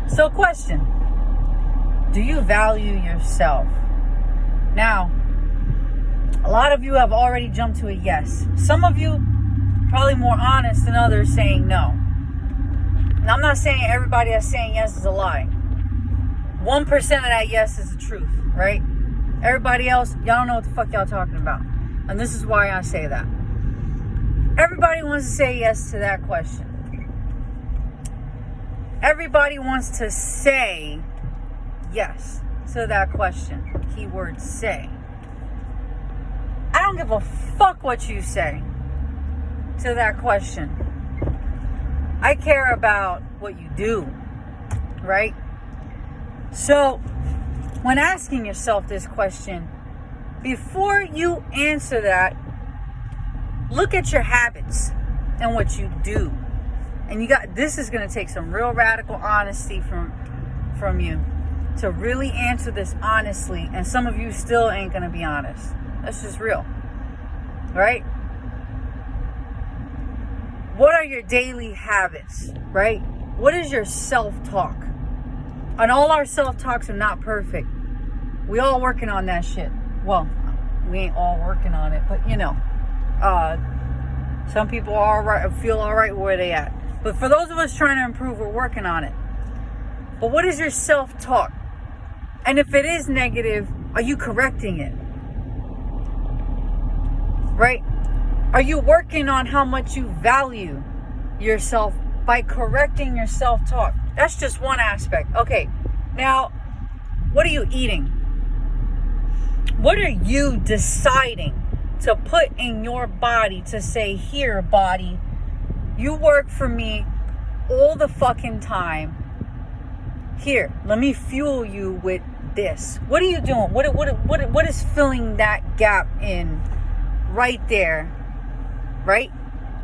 So question, do you value yourself? Now, a lot of you have already jumped to a yes. Some of you probably more honest than others saying no. Now, I'm not saying everybody that's saying yes is a lie. 1% of that yes is the truth, right? Everybody else, y'all don't know what the fuck y'all talking about. And this is why I say that. Everybody wants to say yes to that question. Everybody wants to say yes to that question. Keyword say. I don't give a fuck what you say to that question. I care about what you do, right? So, when asking yourself this question, before you answer that, look at your habits and what you do. And this is going to take some real radical honesty from you to really answer this honestly. And some of you still ain't going to be honest. That's just real, right? What are your daily habits, right? What is your self-talk? And all our self-talks are not perfect. We all working on that shit. Well, we ain't all working on it, but some people are all right, feel all right where they at. But for those of us trying to improve, we're working on it. But what is your self-talk? And if it is negative, are you correcting it? Right? Are you working on how much you value yourself by correcting your self-talk? That's just one aspect. Okay, now, what are you eating? What are you deciding to put in your body to say, here, body, you work for me all the fucking time. Here, let me fuel you with this. What are you doing? What is filling that gap in right there? Right?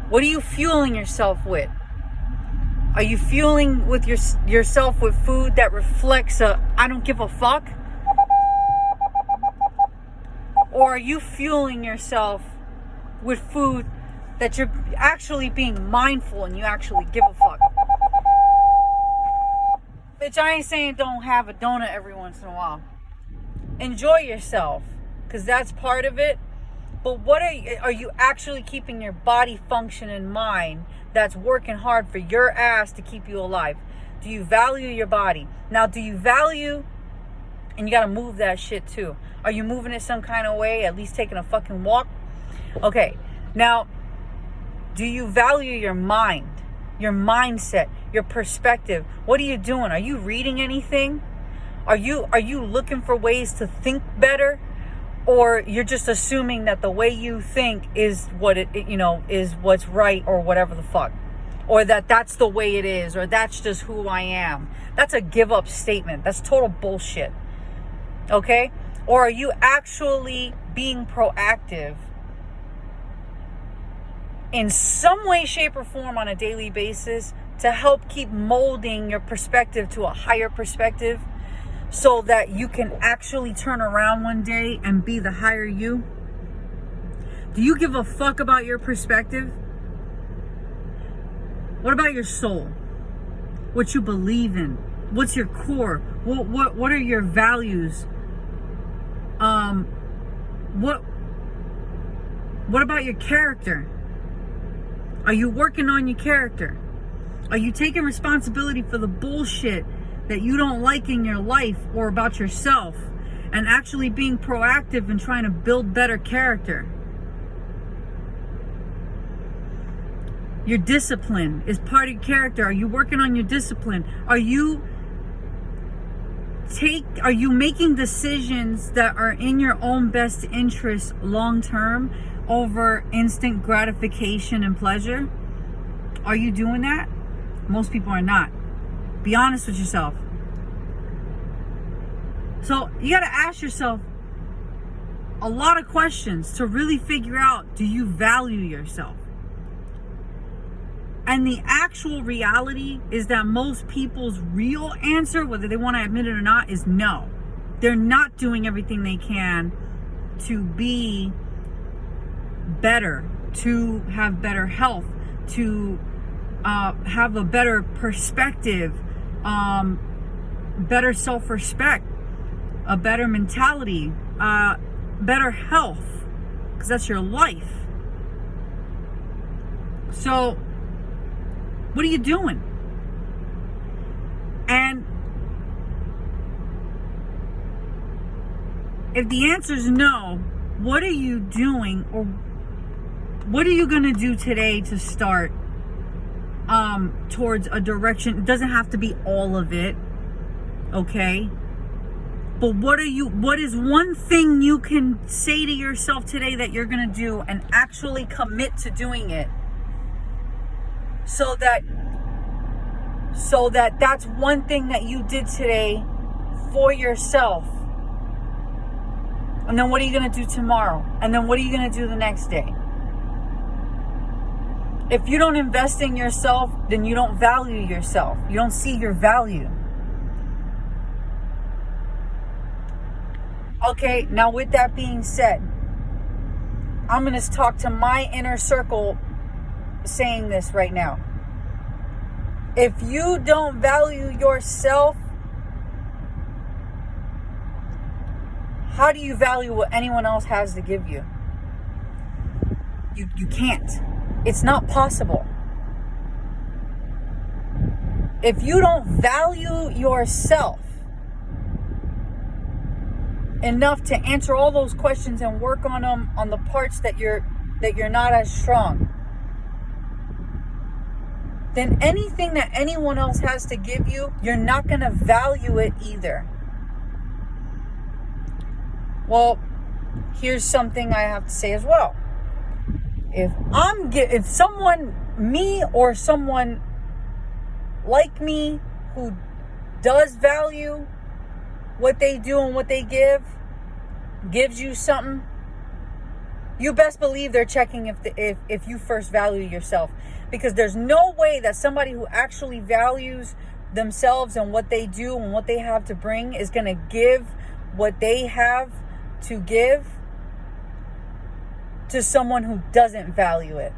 What are you fueling yourself with? Are you fueling with yourself with food that reflects I don't give a fuck? Or are you fueling yourself with food that you're actually being mindful and you actually give a fuck? Bitch, I ain't saying don't have a donut every once in a while. Enjoy yourself, because that's part of it. But what are you actually keeping your body function in mind that's working hard for your ass to keep you alive? Do you value your body? Now, do you value, and you got to move that shit too. Are you moving it some kind of way? At least taking a fucking walk? Okay. Now, do you value your mind, your mindset, your perspective? What are you doing? Are you reading anything? Are you looking for ways to think better? Or you're just assuming that the way you think is what is what's right, or whatever the fuck, or that's the way it is, or that's just who I am? That's a give up statement. That's total bullshit. Okay? Or are you actually being proactive in some way, shape, or form on a daily basis to help keep molding your perspective to a higher perspective, so that you can actually turn around one day and be the higher you? Do you give a fuck about your perspective? What about your soul? What you believe in? What's your core? What are your values? What about your character? Are you working on your character? Are you taking responsibility for the bullshit that you don't like in your life or about yourself, and actually being proactive and trying to build better character? Your discipline is part of your character. Are you working on your discipline? Are you making decisions that are in your own best interest long term over instant gratification and pleasure? Are you doing that? Most people are not. Be honest with yourself. So you got to ask yourself a lot of questions to really figure out, do you value yourself? And the actual reality is that most people's real answer, whether they want to admit it or not, is no. They're not doing everything they can to be better, to have better health, to have a better perspective, better self-respect, a better mentality, better health, because that's your life. So what are you doing? And if the answer is no, what are you doing, or what are you going to do today to start towards a direction? It doesn't have to be all of it, okay? But what is one thing you can say to yourself today that you're going to do and actually commit to doing it, so that that's one thing that you did today for yourself. And then what are you going to do tomorrow? And then what are you going to do the next day? If you don't invest in yourself, then you don't value yourself. You don't see your value. Okay, now with that being said, I'm going to talk to my inner circle saying this right now. If you don't value yourself, how do you value what anyone else has to give you? You can't. It's not possible. If you don't value yourself enough to answer all those questions and work on them, on the parts that you're not as strong, then anything that anyone else has to give you, you're not going to value it either. Well, here's something I have to say as well. If someone, me or someone like me who does value what they do and what they give, gives you something, you best believe they're checking if you first value yourself. Because there's no way that somebody who actually values themselves and what they do and what they have to bring is going to give what they have to give to someone who doesn't value it,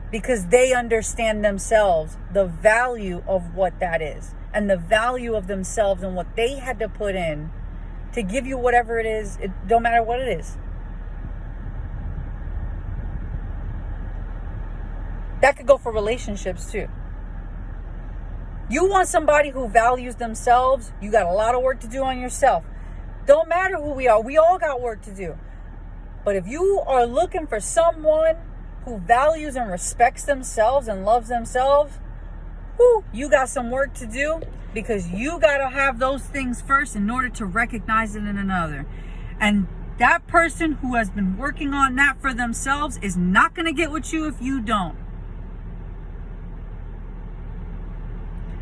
because they understand themselves, the value of what that is, and the value of themselves and what they had to put in to give you whatever it is. It don't matter what it is. That could go for relationships too. You want somebody who values themselves, you got a lot of work to do on yourself. Don't matter who we are, we all got work to do. But if you are looking for someone who values and respects themselves and loves themselves, you got some work to do, because you got to have those things first in order to recognize it in another. And that person who has been working on that for themselves is not going to get with you if you don't.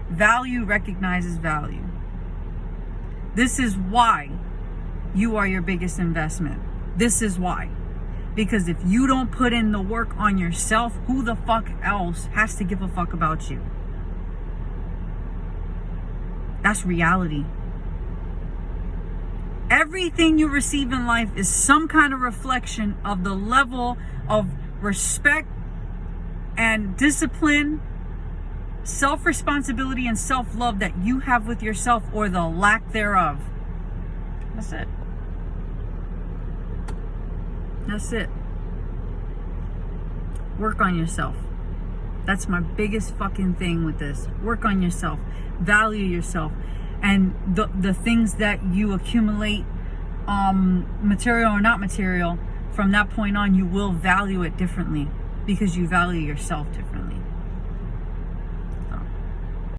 Value recognizes value. This is why you are your biggest investment. This is why. Because if you don't put in the work on yourself, who the fuck else has to give a fuck about you? That's reality. Everything you receive in life is some kind of reflection of the level of respect and discipline, self-responsibility and self-love that you have with yourself, or the lack thereof. That's it. That's it. Work on yourself. That's my biggest fucking thing with this. Work on yourself. Value yourself. And the things that you accumulate, material or not material, from that point on, you will value it differently, because you value yourself differently.